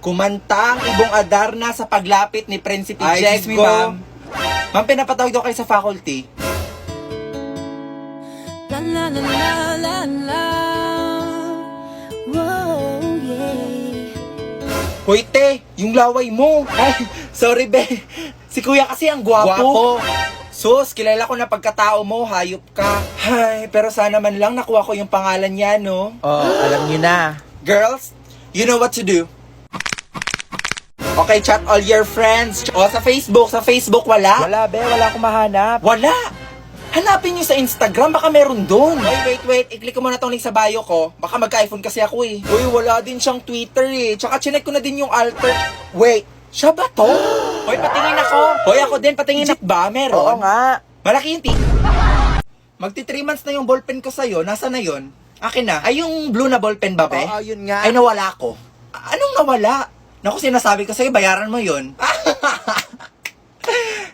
Kumanta ang ibong Adarna sa paglapit ni Prinsipe Ay, Jego. excuse me, ma'am. Ma'am, pinapatawag daw kayo sa faculty. La la la la la la. Whoa, yeah. Hoy, te, yung laway mo. Ay, sorry, be. Si kuya kasi ang gwapo. Sus, kilala ko na pagkatao mo, hayop ka. Ay, pero sana man lang nakuha ko yung pangalan niya, no? Oh, alam nyo na. Girls, you know what to do. Okay, chat all your friends. O, sa Facebook wala? Wala, be. Wala akong mahanap. Wala! Hanapin nyo sa Instagram, baka meron doon. Wait. I-click ko muna tong link sa bio ko. Baka magka-iPhone kasi ako eh. Uy, wala din siyang Twitter eh. Tsaka chinek ko na din yung alter. Wait, siya ba to? Hoy, patingin ako. Hoy, ako din, patingin ako. Ba, meron? Oo nga. Malaki yung Magti 3 months na yung ballpen ko sa'yo. Nasa na yun? Akin na. Ay, yung blue na ballpen ba, be? Oo, yun nga. Ay, nawala ko. Anong nawala? Naku, sinasabi ko sa'yo, bayaran mo yun.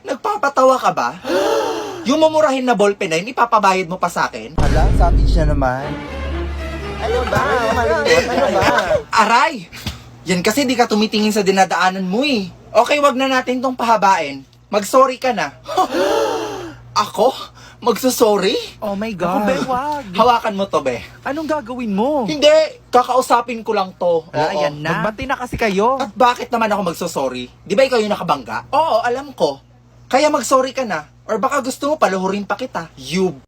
Nagpapatawa ka ba? Yung mamurahin na ballpen na yun, ipapabayad mo pa sa akin? Hala, savage na naman. Ano ba? Ano ba? Aray! Yan kasi di ka tumitingin sa dinadaanan mo eh. Okay, wag na natin tong pahabain. Mag-sorry ka na. Ako? Magsasorry? Oh my Ako, God. be, wag. Hawakan mo to, be. Anong gagawin mo? Hindi, kakausapin ko lang to. Wala, Oo. yan na. Magbati na kasi kayo. At bakit naman ako magsasorry? Di ba ikaw yung nakabangga? Oo, alam ko. Kaya mag-sorry ka na. Or baka gusto mo paluhurin pa kita. You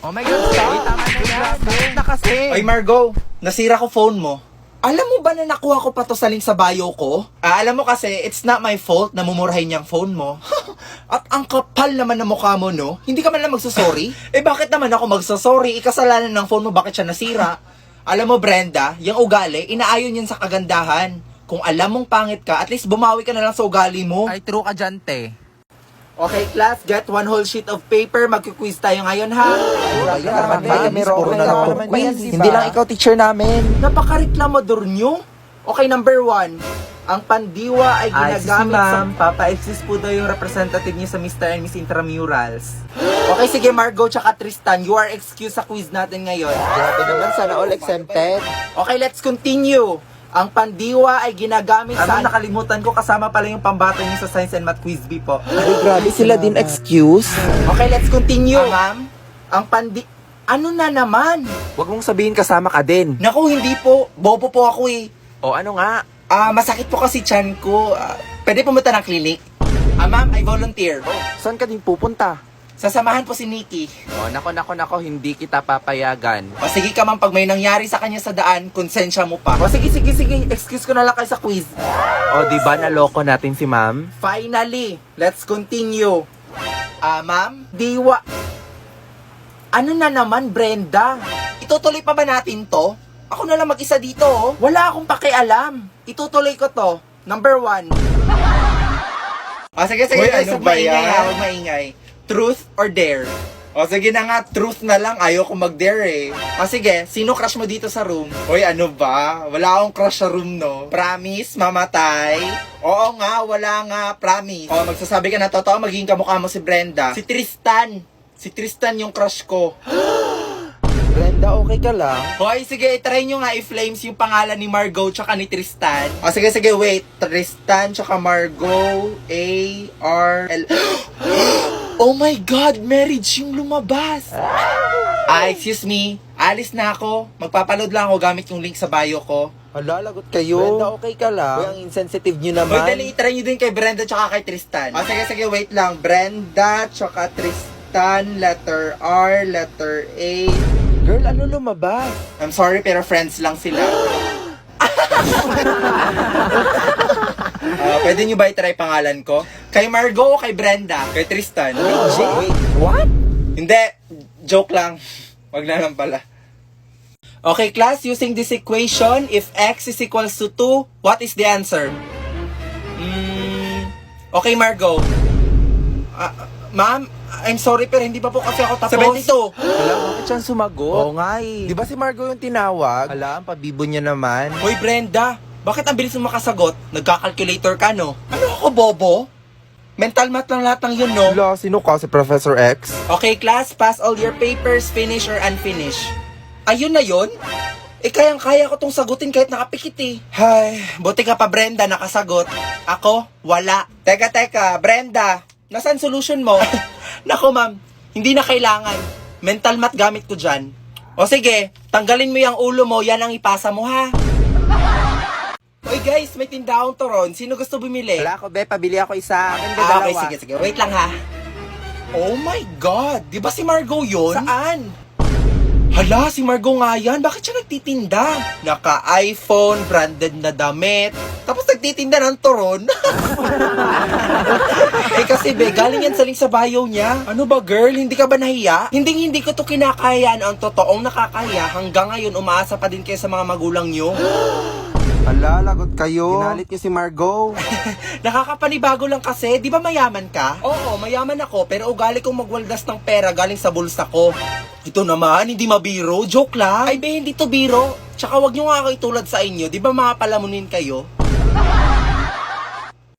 Oh my God, stop. Tama na yan. Bakit na kasi? Ay, Margo, nasira ko phone mo. Alam mo ba na nakuha ko pa to sa link sa bio ko? Alam mo kasi, it's not my fault na mumurahin niyang phone mo. At ang kapal naman ng mukha mo, no? Hindi ka man lang magsasorry? Bakit naman ako magsasorry? Ikasalanan ng phone mo, bakit siya nasira? Alam mo, Brenda, yung ugali, inaayon yan sa kagandahan. Kung alam mong pangit ka, at least bumawi ka na lang sa ugali mo. Ay, true ka dyan, te. Okay, class, get one whole sheet of paper. Magki-quiz tayo ngayon, ha? Hindi lang ikaw teacher namin. Napaka-reklamador nyo. Okay, number 1. Ang pandiwa ay ginagamit sa... Papa-exist po daw yung representative niyo sa Mr. and Miss Intramurals. Okay, sige, Margo tsaka Tristan. You are excused sa quiz natin ngayon. Grabe naman, sana all exempted. Okay, let's continue. Ang pandiwa ay ginagamit sa... nakalimutan ko, kasama pala yung pambato niyo sa Science and Math Quiz B po. Ay, grabe sila din excuse. Okay, let's continue. Ma'am, ang Ano na naman? Huwag mong sabihin kasama ka din. Naku, hindi po. Bobo po ako eh. O ano nga? Masakit po kasi tiyan ko. Pwede pumunta ng clinic? Ma'am, I volunteer. Saan ka din pupunta? Sasamahan po si Nikki. O, nako, hindi kita papayagan. O sige ka ma'am, pag may nangyari sa kanya sa daan, konsensya mo pa. O sige. Excuse ko na lang kayo sa quiz. O, di ba naloko natin si ma'am? Finally, let's continue. Ma'am, diwa. Ano na naman, Brenda? Itutuloy pa ba natin to? Ako na lang mag-isa dito, oh. Wala akong pakialam. Itutuloy ko to. Number 1. Sige. Uy, ano ba yan? Huwag maingay. Truth or dare? O sige na nga, truth na lang. Ayoko mag-dare eh. Sige, sino crush mo dito sa room? Hoy, ano ba? Wala akong crush sa room, no? Promise, mamatay? Oo nga, wala nga, promise. O, magsasabi ka na totoo, magiging kamukha mo si Brenda. Si Tristan. Si Tristan yung crush ko. Brenda, okay ka lang? Hoy, sige, try nyo nga i-flames yung pangalan ni Margo tsaka ni Tristan. Sige, wait. Tristan tsaka Margo, A-R-L... Oh my God, marriage yung lumabas. Excuse me. Alis na ako. Magpapaload lang ako gamit yung link sa bio ko. Hala, lagot kayo. Brenda, okay ka lang? Uy, ang insensitive nyo naman. Hoy, dali, try nyo din kay Brenda tsaka kay Tristan. Sige, wait lang. Brenda tsaka Tristan, letter R, letter A. Girl, ano lumabas? I'm sorry, pero friends lang sila. Pwede nyo ba i-try pangalan ko? Kay Margo o kay Brenda? Kay Tristan? Wait, what? Hindi, joke lang. Wag na lang pala. Okay, class, using this equation, if x is equals to 2, what is the answer? Okay, Margo. Ma'am, I'm sorry pero hindi pa po kasi ako tapos. 72. Hala, bakit siyang sumagot? Oo nga eh. Di ba si Margo yung tinawag? Hala, ang pabibo niya naman. Hoy, Brenda, bakit ang bilis mo makasagot? Nagka-calculator ka, no? Ano ako, bobo? Mental math lang lahat ng yun, no? Hala, sino ka? Si Professor X? Okay, class, pass all your papers, finish or unfinish. Ayun na yun? Kayang-kaya ko tong sagutin kahit nakapikit eh. Hay, buti ka pa Brenda, nakasagot. Ako, wala. Teka, Brenda, nasaan solution mo? Nako ma'am, hindi na kailangan. Mental math gamit ko dyan. O sige, tanggalin mo yung ulo mo, yan ang ipasa mo ha. Oy guys, may tindahong turon. Sino gusto bumili? Wala ko, be. Pabili ako isa. Akin, be, Okay, dalawa. sige. Wait lang ha. Oh my God! Di ba si Margo yun? Saan? Hala, si Margo nga yan. Bakit siya nagtitinda? Naka-iPhone, branded na damit. Tapos nagtitinda ng turon. Kasi be, galing yan sa bio niya. Ano ba girl, hindi ka ba nahiya? Hindi ko to kinakayaan. Ang totoong nakakaya. Hanggang ngayon, umaasa pa din kayo sa mga magulang nyo. Hala, lagot kayo. Ginalit niyo si Margo. Nakakapanibago lang kasi, di ba mayaman ka? Oo, mayaman ako, pero ugali kong magwaldas ng pera galing sa bulsa ko. Ito naman, hindi mabiro, joke lang. Ay be, hindi to biro. Tsaka wag nyo nga ako itulad sa inyo, di ba mga palamunin kayo?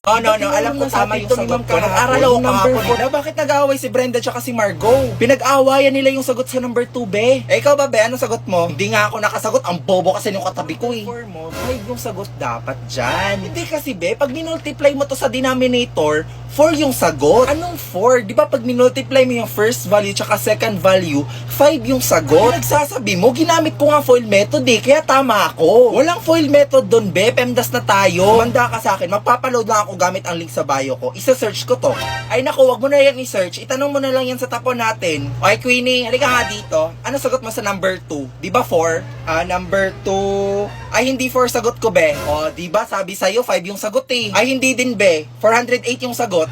Oh, no, alam ko tama yung sagot ko. Nag-aral ako kahapon. Bakit nag-aaway si Brenda tsaka si Margo? Pinag-aawayan nila yung sagot sa number 2, be. Ikaw ba, be? Anong sagot mo? Hindi nga ako nakasagot. Ang bobo kasi yung katabi ko, eh. 4 mo, 5 yung sagot dapat dyan. Hindi kasi, be, pag minultiply mo to sa denominator, 4 yung sagot. Anong 4? Di ba pag minultiply mo yung first value tsaka second value, 5 yung sagot? Nagsasabi mo, ginamit ko nga foil method eh, kaya tama ako. Walang foil method doon, be. Pemdas na tayo. Manda ka sa akin, magpapaload lang ako gamit ang link sa bio ko. Isa-search ko to. Ay naku, wag mo na yan i-search. Itanong mo na lang yan sa tapo natin. Okay, Queenie, halika nga dito. Ano sagot mo sa number 2? Di ba 4? Number 2... Ay, hindi 4 sagot ko, be. O, di ba sabi sa'yo, 5 yung sagot eh. Ay, hindi din, be. 408 yung sagot.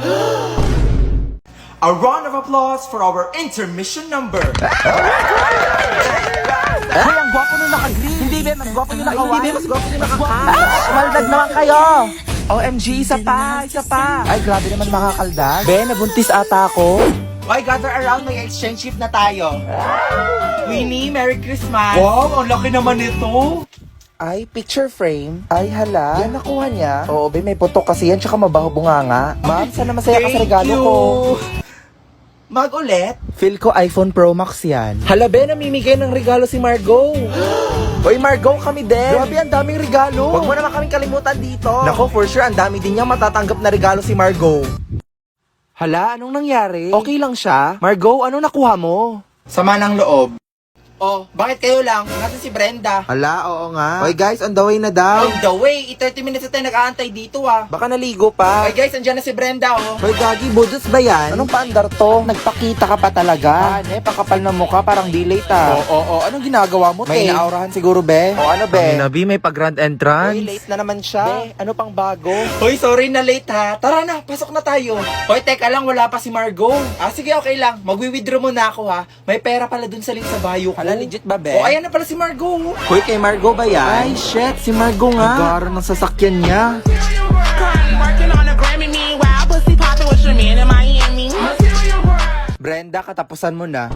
A round of applause for our intermission number. Ay, ang gwapo nung naka-green. Hindi, be. Mas gwapo yung naka-white. Hindi, be. Mas gwapo yung naka-white. Kumaldag naman kayo. OMG, isa pa. Ay, grabe naman makakaldag. Be, nabuntis ata ako. Okay, gather around. May exchange gift na tayo. Queenie, Merry Christmas. Wow, ang laki naman nito. Ay, picture frame. Ay, hala. Yan nakuha niya. Oo, be, may putok kasi yan, tsaka mabaho bunganga. Ma'am, sana masaya ka sa regalo ko. Mag-ulit. Feel ko iPhone Pro Max yan. Hala, be, namimigay ng regalo si Margo. Hoy, Margo, kami din. Grabe, ang daming regalo. Huwag mo naman kaming kalimutan dito. Nako, for sure, ang dami din niyang matatanggap na regalo si Margo. Hala, anong nangyari? Okay lang siya. Margo, ano nakuha mo? Sama ng loob. Oh, bakit kayo lang? Nasaan si Brenda? Hala, oo nga. Hoy guys, on the way na daw. On the way, 30 minutes na tayo nag-aantay dito ah. Baka naligo pa. Okay guys, andyan na si Brenda oh. Hoy Gagi, budos ba yan? Anong paandar to? Nagpakita ka pa talaga. Pakapal na mukha, parang delay ta. Oo. Anong ginagawa mo, May naurahan siguro, be. O ano, be? Nabi, may pag-grand entrance. Hoy, late na naman siya. Be, ano pang bago? Hoy, sorry na late ha. Tara na, pasok na tayo. Hoy, teka lang, wala pa si Margo. Sige, okay lang. Magwi-withdraw muna ako ha. May pera pala dun sa link sa bio ko. Hala, legit ba, be? Oh, ayan na pala si Margo. Hoy, kay Margo ba yan? Ay, shit, si Margo nga. Agaro ng sasakyan niya. Working on a Grammy, meanwhile, pussy poppin' with your man in Miami. Brenda, katapusan mo na.